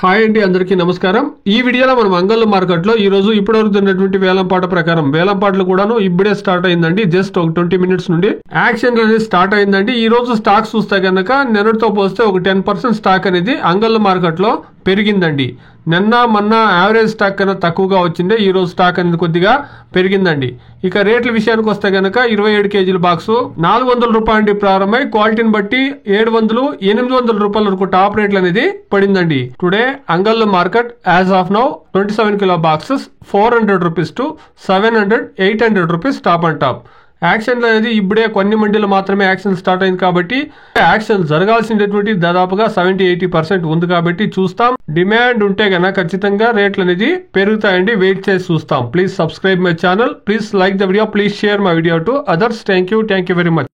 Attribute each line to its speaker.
Speaker 1: Hi అండి, అందరికీ నమస్కారం. ఈ వీడియోలో మనం అంగళ్ళు మార్కెట్లో ఈ రోజు ఇప్పటివరకు జరిగినటువంటి వేలంపాట ప్రకారం వేలంపాటలు కూడాను ఇప్పుడే స్టార్ట్ అయిందండి. జస్ట్ ఒక 20 మినిట్స్ నుండి యాక్షన్ అనేది స్టార్ట్ అయిందండి. ఈ రోజు స్టాక్ చూస్తే కనుక నిన్నటితో పోస్తే ఒక 10% స్టాక్ అనేది అంగళ్ళు మార్కెట్లో పెరిగిందండి. నిన్న మొన్న యావరేజ్ స్టాక్ కన్నా తక్కువగా వచ్చిందే, ఈ రోజు స్టాక్ అనేది కొద్దిగా పెరిగిందండి. ఇక రేట్ల విషయానికి వస్తే కనుక 27 కేజీల బాక్స్ 400 రూపాయల నుండి ప్రారంభమై క్వాలిటీని బట్టి 700, 800 రూపాయల వరకు టాప్ రేట్లు అనేది పడిందండి. Today Angallu market as of now 27 kilo boxes 400 rupees to 700, 800 rupees top and top. Action అనేది ఇప్పుడే కొన్ని మండీలు మాత్రమే యాక్షన్ స్టార్ట్ అయింది కాబట్టి యాక్షన్ జరగాల్సినటువంటి దాదాపుగా 70-80% ఉంది కాబట్టి చూస్తాం. డిమాండ్ ఉంటే గనక ఖచ్చితంగా రేట్లు అనేది పెరుగుతాయండి. వెయిట్ చేసి చూస్తాం. Please subscribe my channel, please like the video, please share my video to others. Thank you very much.